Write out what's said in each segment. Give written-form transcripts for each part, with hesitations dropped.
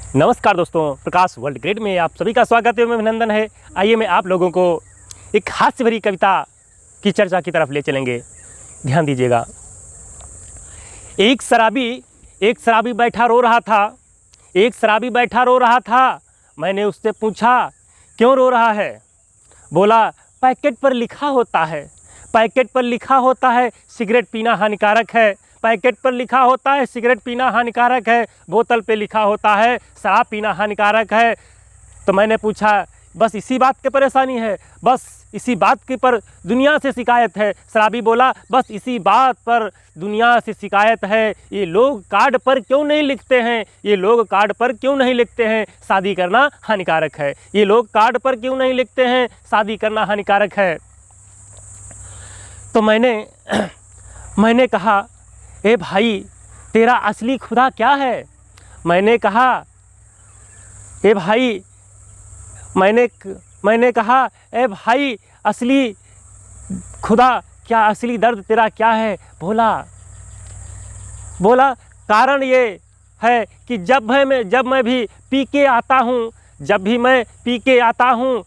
नमस्कार दोस्तों, प्रकाश world grade में आप सभी का स्वागत है, मैं अभिनंदन है। आइए मैं आप लोगों को एक हास्य भरी कविता की चर्चा की तरफ ले चलेंगे। ध्यान दीजिएगा। एक शराबी बैठा रो रहा था। एक शराबी बैठा रो रहा था। मैंने उससे पूछा, क्यों रो रहा है? बोला, पैकेट पर लिखा होता है, पैकेट पर लिखा होता है सिगरेट पीना हानिकारक है। पैकेट पर लिखा होता है सिगरेट पीना हानिकारक है। बोतल पे लिखा होता है शराब पीना हानिकारक है। तो मैंने पूछा, बस इसी बात की परेशानी है? बस इसी बात की पर दुनिया से शिकायत है? शराबी बोला, बस इसी बात पर दुनिया से शिकायत है। ये लोग कार्ड पर क्यों नहीं लिखते हैं? ये लोग कार्ड पर क्यों नहीं लिखते हैं शादी करना हानिकारक है? ये लोग कार्ड पर क्यों नहीं लिखते हैं शादी करना हानिकारक है? तो मैंने कहा, ए भाई, तेरा असली खुदा क्या है? मैंने कहा, ए भाई, मैंने कहा, ए भाई, असली खुदा क्या, असली दर्द तेरा क्या है? बोला कारण ये है कि जब मैं भी पी के आता हूँ, जब भी मैं पी के आता हूँ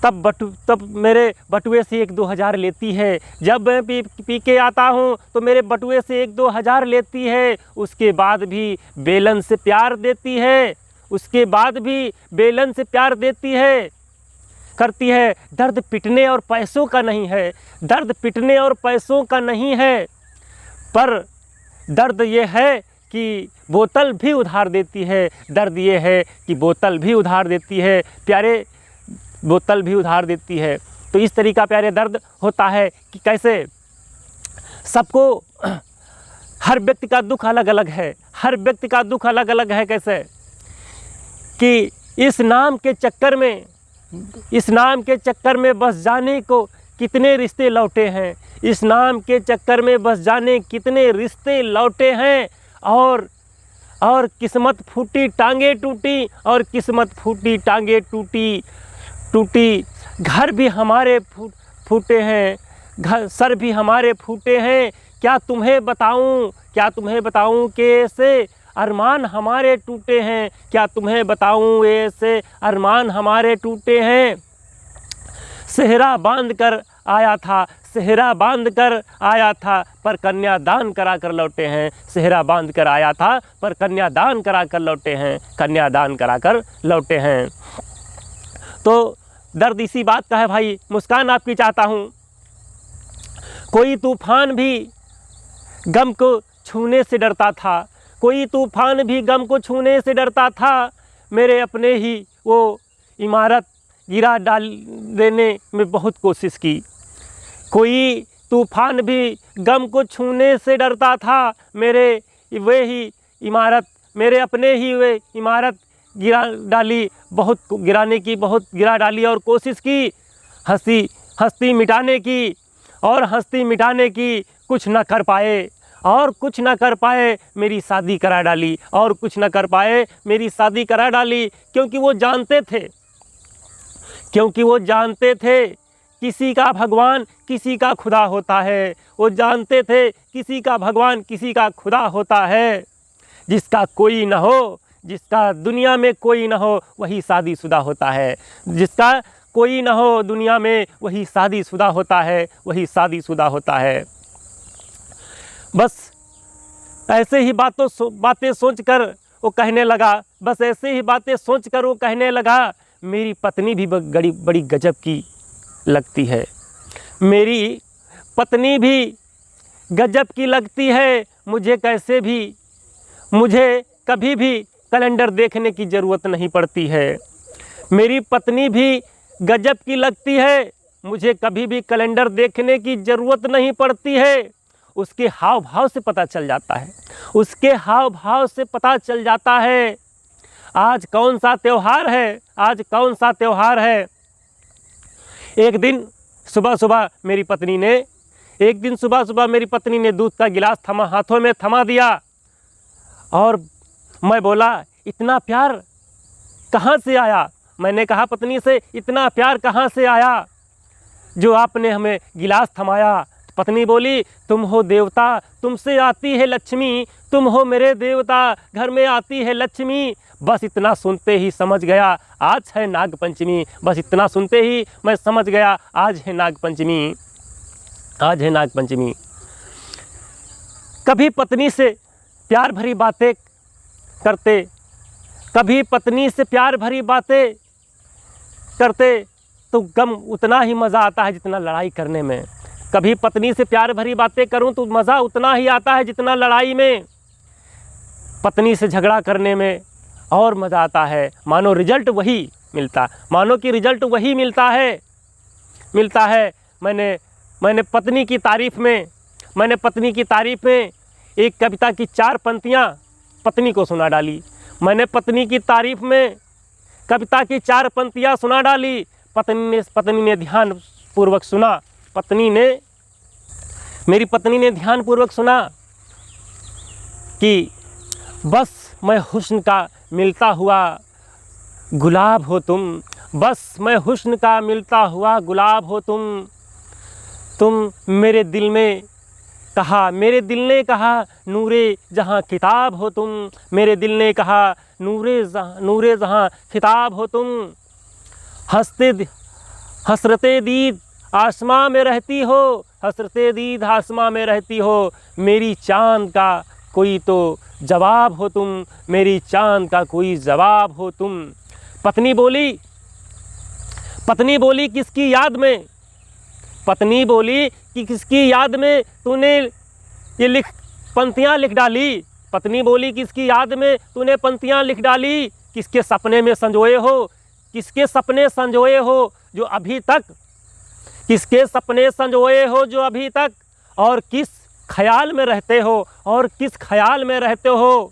तब मेरे बटुए से 1-2 हज़ार लेती है। जब मैं पी के आता हूँ तो मेरे बटुए से 1-2 हज़ार लेती है। उसके बाद भी बेलन से प्यार देती है, उसके बाद भी बेलन से प्यार देती है, करती है। दर्द पिटने और पैसों का नहीं है, दर्द पिटने और पैसों का नहीं है, पर दर्द ये है कि बोतल भी उधार देती है। दर्द ये है कि बोतल भी उधार देती है प्यारे, बोतल भी उधार देती है। तो इस तरीका प्यारे दर्द होता है कि कैसे सबको, हर व्यक्ति का दुख अलग अलग है, हर व्यक्ति का दुख अलग अलग है। कैसे कि इस नाम के चक्कर में बस जाने को कितने रिश्ते लौटे हैं, इस नाम के चक्कर में बस जाने कितने रिश्ते लौटे हैं। और किस्मत फूटी टांगे टूटी, और किस्मत फूटी टांगे टूटी, घर भी हमारे फूटे हैं, सर भी हमारे फूटे हैं। क्या तुम्हें बताऊं कि ऐसे अरमान हमारे टूटे हैं? क्या तुम्हें बताऊं ऐसे अरमान हमारे टूटे हैं? सेहरा बांध कर आया था पर कन्यादान करा कर लौटे हैं। सेहरा बांध कर आया था पर कन्यादान करा कर लौटे हैं, कन्यादान करा कर लौटे हैं। तो दर्द इसी बात का है भाई। मुस्कान आपकी चाहता हूँ। कोई तूफान भी गम को छूने से डरता था, कोई तूफान भी गम को छूने से डरता था। मेरे अपने ही वो इमारत गिरा डाल देने में बहुत कोशिश की। कोई तूफान भी गम को छूने से डरता था। मेरे अपने ही वे इमारत गिरा डाली और कोशिश की हस्ती मिटाने की कुछ न कर पाए मेरी शादी करा डाली, और कुछ न कर पाए मेरी शादी करा डाली। क्योंकि वो जानते थे किसी का भगवान किसी का खुदा होता है। वो जानते थे किसी का भगवान किसी का खुदा होता है। जिसका कोई न हो, जिसका दुनिया में कोई न हो, वही शादीशुदा होता है। जिसका कोई न हो दुनिया में, वही शादीशुदा होता है, वही शादीशुदा होता है। बस ऐसे ही बातें सोचकर वो कहने लगा, बस ऐसे ही बातें सोचकर वो कहने लगा, मेरी पत्नी भी बड़ी गजब की लगती है, मेरी पत्नी भी गजब की लगती है। मुझे कभी भी कैलेंडर देखने की ज़रूरत नहीं पड़ती है। मेरी पत्नी भी गजब की लगती है, मुझे कभी भी कैलेंडर देखने की ज़रूरत नहीं पड़ती है। उसके हाव भाव से पता चल जाता है, उसके हाव भाव से पता चल जाता है आज कौन सा त्यौहार है। एक दिन सुबह सुबह मेरी पत्नी ने दूध का गिलास हाथों में थमा दिया, और मैं बोला, इतना प्यार कहाँ से आया? मैंने कहा पत्नी से, इतना प्यार कहाँ से आया जो आपने हमें गिलास थमाया, पत्नी बोली, तुम हो देवता, तुमसे आती है लक्ष्मी, तुम हो मेरे देवता, घर में आती है लक्ष्मी। बस इतना सुनते ही समझ गया आज है नाग पंचमी। बस इतना सुनते ही मैं समझ गया आज है नाग पंचमी, आज है नाग पंचमी। कभी पत्नी से प्यार भरी बातें करते, कभी पत्नी से प्यार भरी बातें करते तो गम उतना ही मज़ा आता है जितना लड़ाई करने में। कभी पत्नी से प्यार भरी बातें करूं तो मज़ा उतना ही आता है जितना लड़ाई में। पत्नी से झगड़ा करने में और मज़ा आता है, मानो रिजल्ट वही मिलता, मानो कि रिजल्ट वही मिलता है। मैंने पत्नी की तारीफ़ में एक कविता की 4 पंक्तियाँ पत्नी को सुना डाली। मैंने पत्नी की तारीफ़ में कविता की 4 पंक्तियाँ सुना डाली। पत्नी ने ध्यानपूर्वक सुना, मेरी पत्नी ने ध्यानपूर्वक सुना कि बस मैं हुस्न का मिलता हुआ गुलाब हो तुम, बस मैं हुस्न का मिलता हुआ गुलाब हो तुम मेरे दिल ने कहा नूरे जहाँ खिताब हो तुम, मेरे दिल ने कहा नूरे जहाँ खिताब हो तुम। हसरते दीद आसमां में रहती हो, हसरते दीद आसमां में रहती हो, मेरी चाँद का कोई तो जवाब हो तुम, मेरी चाँद का कोई जवाब हो तुम। पत्नी बोली किसकी याद में, पत्नी बोली कि किसकी याद में तूने ये पंक्तियाँ लिख डाली। पत्नी बोली किसकी याद में तूने पंक्तियाँ लिख डाली, किसके सपने में संजोए हो, किसके सपने संजोए हो जो अभी तक, किसके सपने संजोए हो जो अभी तक, और किस ख्याल में रहते हो, और किस ख्याल में रहते हो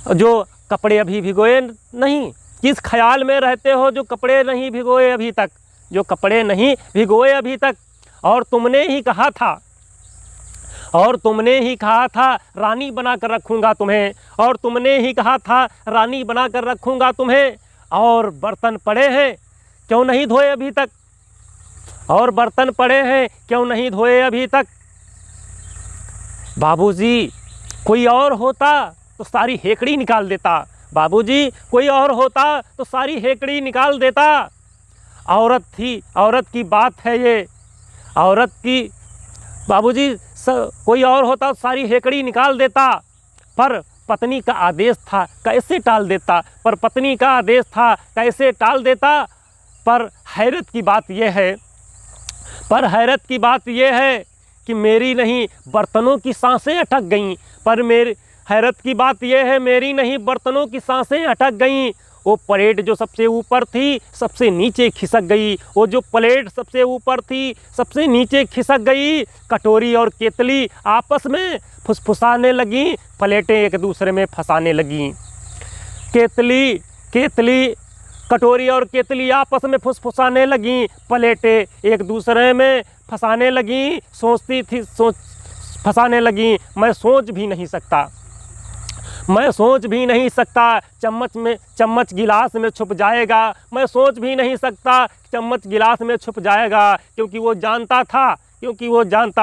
जो कपड़े अभी भिगोए नहीं, किस ख्याल में रहते हो जो कपड़े नहीं भिगोए अभी तक, जो कपड़े नहीं भिगोए अभी तक। और तुमने ही कहा था रानी बनाकर रखूँगा तुम्हें, और तुमने ही कहा था रानी बनाकर रखूँगा तुम्हें। और बर्तन पड़े हैं क्यों नहीं धोए अभी तक, और बर्तन पड़े हैं क्यों नहीं धोए अभी तक। बाबूजी कोई और होता तो सारी हेकड़ी निकाल देता, बाबूजी कोई और होता तो सारी हेकड़ी निकाल देता। औरत की बात है ये, औरत की, बाबूजी कोई और होता तो सारी हेकड़ी निकाल देता, पर पत्नी का आदेश था कैसे टाल देता, पर पत्नी का आदेश था कैसे टाल देता। पर हैरत की बात यह है कि मेरी नहीं बर्तनों की सांसें अटक गईं, हैरत की बात यह है मेरी नहीं बर्तनों की सांसें अटक गईं। वो प्लेट जो सबसे ऊपर थी सबसे नीचे खिसक गई, वो जो प्लेट सबसे ऊपर थी सबसे नीचे खिसक गई। कटोरी और केतली आपस में फुसफुसाने लगीं, प्लेटें एक दूसरे में फंसाने लगीं। कटोरी और केतली आपस में फुसफुसाने लगीं, प्लेटें एक दूसरे में फंसाने लगीं। फंसाने लगीं। मैं सोच भी नहीं सकता चम्मच गिलास में छुप जाएगा, मैं सोच भी नहीं सकता चम्मच गिलास में छुप जाएगा, क्योंकि वो जानता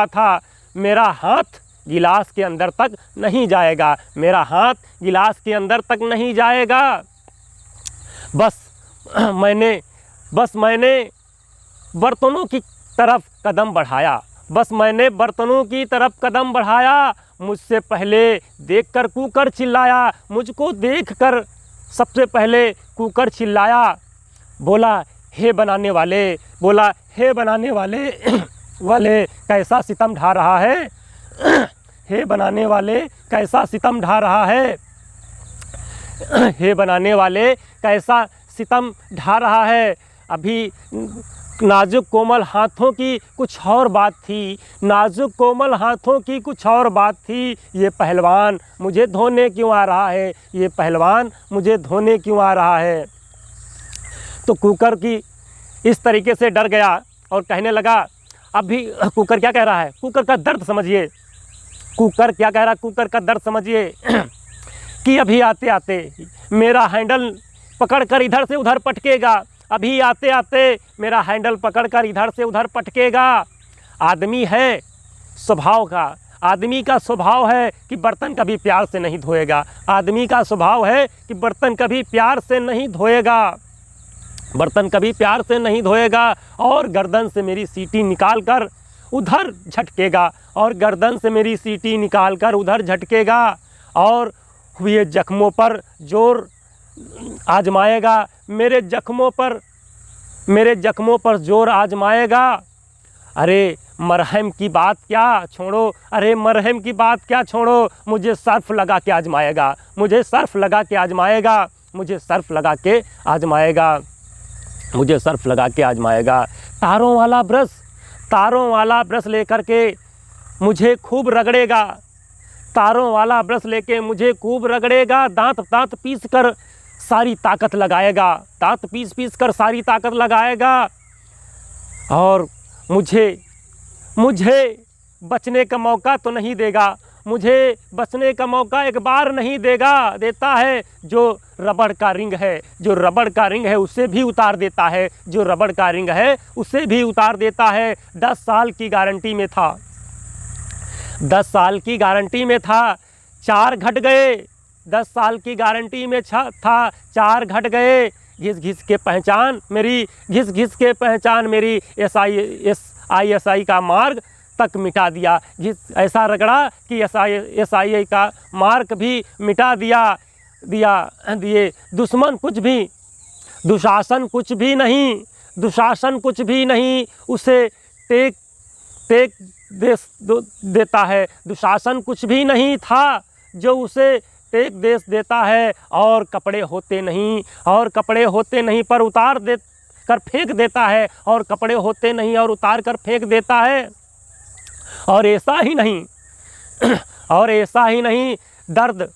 था मेरा हाथ गिलास के अंदर तक नहीं जाएगा, मेरा हाथ गिलास के अंदर तक नहीं जाएगा। बस मैंने बर्तनों की तरफ कदम बढ़ाया, मुझसे पहले देखकर कुकर चिल्लाया, मुझको देखकर सबसे पहले कुकर चिल्लाया। बोला हे बनाने वाले कैसा सितम ढा रहा है, हे बनाने वाले कैसा सितम ढा रहा है, हे बनाने वाले कैसा सितम ढा रहा है। अभी नाजुक कोमल हाथों की कुछ और बात थी, नाजुक कोमल हाथों की कुछ और बात थी। ये पहलवान मुझे धोने क्यों आ रहा है, ये पहलवान मुझे धोने क्यों आ रहा है। तो कुकर की इस तरीके से डर गया और कहने लगा, अभी कुकर क्या कह रहा है, कुकर का दर्द समझिए, कुकर क्या कह रहा है, कुकर का दर्द समझिए कि अभी आते आते मेरा हैंडल पकड़कर इधर से उधर पटकेगा, अभी आते आते मेरा हैंडल पकड़कर इधर से उधर पटकेगा। आदमी है स्वभाव का, आदमी का स्वभाव है कि बर्तन कभी प्यार से नहीं धोएगा, आदमी का स्वभाव है कि बर्तन कभी प्यार से नहीं धोएगा, बर्तन कभी प्यार से नहीं धोएगा और गर्दन से मेरी सीटी निकाल कर उधर झटकेगा, और गर्दन से मेरी सीटी निकाल कर उधर झटकेगा और हुए जख्मों पर जोर आजमाएगा, मेरे जख्मों पर जोर आजमाएगा। अरे मरहम की बात क्या छोड़ो, अरे मरहम की बात क्या छोड़ो, मुझे सर्फ लगा के आजमाएगा, मुझे सर्फ लगा के आजमाएगा, मुझे सर्फ लगा के आजमाएगा, मुझे सर्फ लगा के आजमाएगा। तारों वाला ब्रश लेकर के मुझे खूब रगड़ेगा, तारों वाला ब्रश लेके मुझे खूब रगड़ेगा, दांत पीस कर सारी ताकत लगाएगा, दांत पीस कर सारी ताकत लगाएगा और मुझे बचने का मौका तो नहीं देगा, मुझे बचने का मौका एक बार नहीं देता है। जो रबड़ का रिंग है उसे भी उतार देता है, जो रबड़ का रिंग है उसे भी उतार देता है। 10 साल की गारंटी में था, 10 साल की गारंटी में था, 4 घट गए, 10 साल की गारंटी में था, 4 घट गए। घिस घिस के पहचान मेरी SISI का मार्ग तक मिटा दिया, ऐसा रगड़ा कि SISI का मार्ग भी मिटा दिए। दुश्मन कुछ भी, दुशासन कुछ भी नहीं उसे टेक देता है, दुशासन कुछ भी नहीं था जो उसे टेक देता है। और कपड़े होते नहीं पर उतार कर फेंक देता है, और कपड़े होते नहीं और उतार कर फेंक देता है। और ऐसा ही नहीं दर्द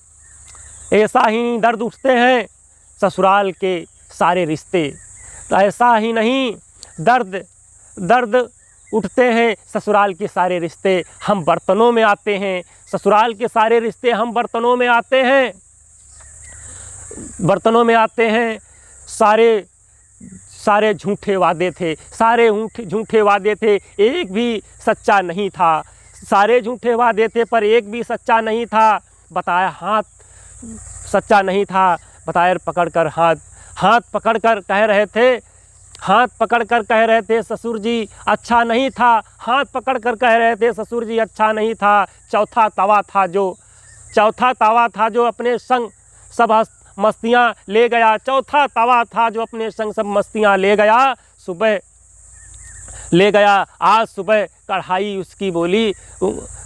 उठते हैं ससुराल के सारे रिश्ते, ऐसा ही नहीं दर्द उठते हैं ससुराल के सारे रिश्ते, हम बर्तनों में आते हैं, ससुराल के सारे रिश्ते हम बर्तनों में आते हैं। सारे झूठे वादे थे, एक भी सच्चा नहीं था, सारे झूठे वादे थे पर एक भी सच्चा नहीं था। बताया सच्चा नहीं था, बताया पकड़कर हाथ पकड़कर कह रहे थे ससुर जी अच्छा नहीं था, हाथ पकड़कर कह रहे थे ससुर जी अच्छा नहीं था। चौथा तवा था जो अपने संग सब मस्तियाँ ले गया, चौथा तवा था जो अपने संग सब मस्तियाँ ले गया। आज सुबह कढ़ाई उसकी बोली,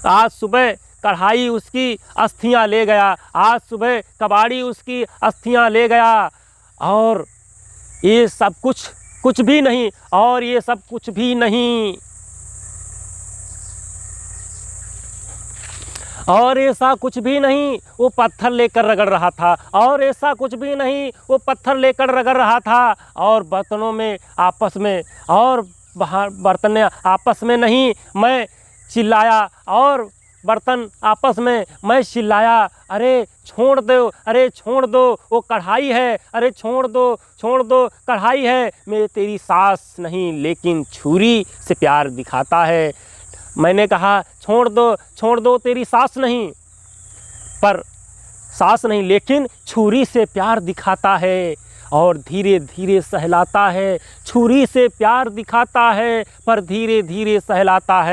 आज सुबह कढ़ाई उसकी अस्थियाँ ले गया, आज सुबह कबाड़ी उसकी अस्थियाँ ले गया। और ये सब कुछ भी नहीं, और ये सब कुछ भी नहीं, और ऐसा कुछ भी नहीं वो पत्थर लेकर रगड़ रहा था, और ऐसा कुछ भी नहीं वो पत्थर लेकर रगड़ रहा था। और बर्तनों में आपस में, और बर्तन आपस में नहीं, मैं चिल्लाया, और बर्तन आपस में मैं चिल्लाया, अरे छोड़ दो वो कढ़ाई है, अरे छोड़ दो कढ़ाई है। मैं तेरी सास नहीं लेकिन छुरी से प्यार दिखाता है। मैंने कहा छोड़ दो तेरी सास नहीं लेकिन छुरी से प्यार दिखाता है, और धीरे धीरे सहलाता है। छुरी से प्यार दिखाता है पर धीरे धीरे सहलाता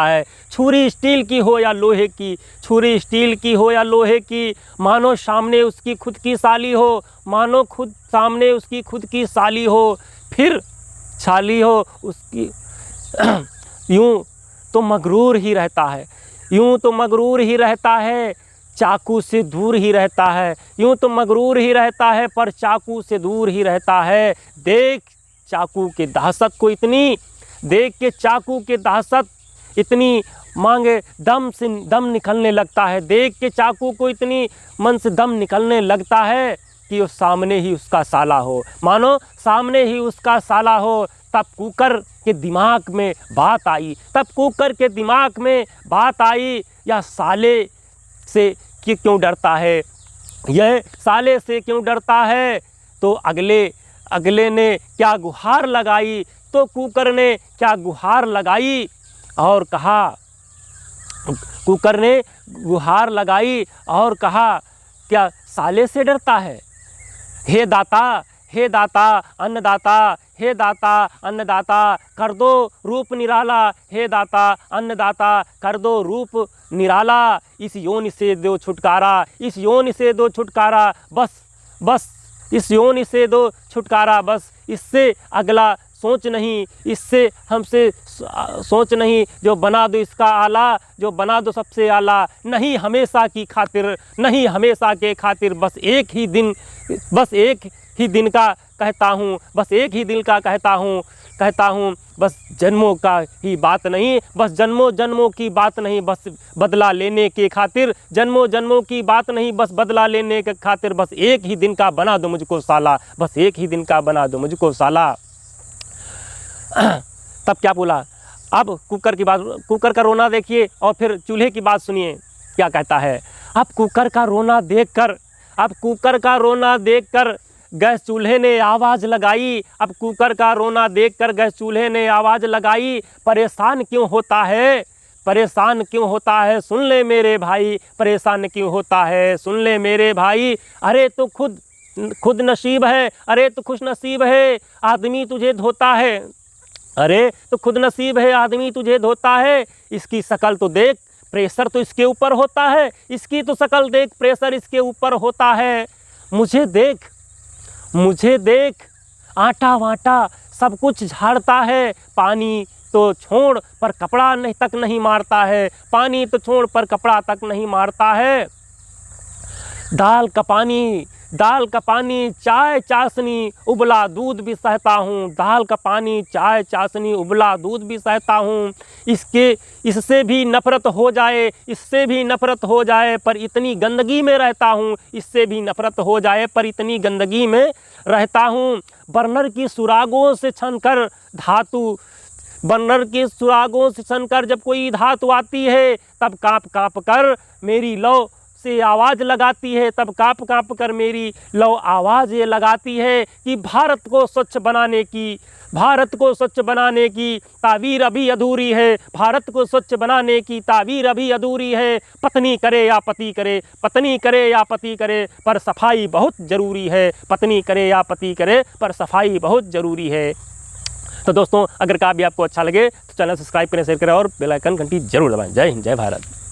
है। छुरी स्टील की हो या लोहे की, छुरी स्टील की हो या लोहे की, मानो सामने उसकी खुद की साली हो, सामने उसकी खुद की साली हो, फिर छाली हो उसकी। यूं तो मगरूर ही रहता है, चाकू से दूर ही रहता है, यूं तो मगरूर ही रहता है पर चाकू से दूर ही रहता है। देख चाकू के दहशत इतनी मांगे दम से दम निकलने लगता है। देख के चाकू को इतनी मन से दम निकलने लगता है कि वो सामने ही उसका साला हो, मानो सामने ही उसका साला हो। तब कुकर के दिमाग में बात आई, या साले से क्यों डरता है, यह साले से क्यों डरता है। तो अगले ने क्या गुहार लगाई, तो कुकर ने क्या गुहार लगाई और कहा, कुकर ने गुहार लगाई और कहा क्या साले से डरता है। हे दाता, हे दाता अन्नदाता, हे दाता अन्नदाता कर दो रूप निराला, हे दाता अन्नदाता कर दो रूप निराला। इस योनि से दो छुटकारा, इस योनि से दो छुटकारा, बस बस इस योनि से दो छुटकारा, बस इससे अगला सोच नहीं, इससे हमसे सोच नहीं, जो बना दो इसका आला, जो बना दो सबसे आला। नहीं हमेशा की खातिर, नहीं हमेशा के खातिर, बस एक ही दिन, बस एक ही दिन का कहता हूँ, बस एक ही दिन का कहता हूँ, बस जन्मों का ही बात नहीं, बस जन्मों जन्मों की बात नहीं, बस बदला लेने के खातिर, जन्मों जन्मों की बात नहीं, बस बदला लेने के खातिर, बस एक ही दिन का बना दो मुझको साला, बस एक ही दिन का बना दो मुझको साला। तब क्या बोला, अब कुकर की बात, कुकर का रोना देखिए और फिर चूल्हे की बात सुनिए क्या कहता है। अब कुकर का रोना देखकर, अब कुकर का रोना देखकर गैस चूल्हे ने आवाज़ लगाई, अब कुकर का रोना देखकर गैस चूल्हे ने आवाज़ लगाई। परेशान क्यों होता है, परेशान क्यों होता है, सुन ले मेरे भाई, परेशान क्यों होता है, सुन ले मेरे भाई। अरे तो खुद नसीब है, अरे तो खुश नसीब है आदमी तुझे धोता है, अरे तो खुद नसीब है आदमी तुझे धोता है। इसकी शकल तो देख, प्रेशर तो इसके ऊपर होता है, इसकी तो शकल देख, प्रेशर इसके ऊपर होता है। मुझे देख, मुझे देख, आटा वाटा सब कुछ झाड़ता है, पानी तो छोड़ पर कपड़ा नहीं तक नहीं मारता है, पानी तो छोड़ पर कपड़ा तक नहीं मारता है। दाल का पानी चाय चाशनी उबला दूध भी सहता हूँ, दाल का पानी चाय चाशनी उबला दूध भी सहता हूँ। इससे भी नफ़रत हो जाए, इससे भी नफ़रत हो जाए, पर इतनी गंदगी में रहता हूँ, इससे भी नफ़रत हो जाए पर इतनी गंदगी में रहता हूँ। बर्नर की सुरागों से छनकर धातु, बर्नर के सुरागों से छनकर जब कोई धातु आती है, तब काँप काँप कर मेरी लौ से आवाज़ लगाती है, तब काँप काँप कर मेरी लौ आवाज़ ये लगाती है कि भारत को स्वच्छ बनाने की, भारत को स्वच्छ बनाने की तावीर अभी अधूरी है, भारत को स्वच्छ बनाने की तावीर अभी अधूरी है। पत्नी करे या पति करे, पत्नी करे या पति करे, पर सफाई बहुत ज़रूरी है, पत्नी करे या पति करे, पर सफाई बहुत ज़रूरी है। तो दोस्तों, अगर काव्य आपको अच्छा लगे तो चैनल सब्सक्राइब करें, शेयर करें और बेल आइकन घंटी जरूर दबाएं। जय हिंद, जय भारत।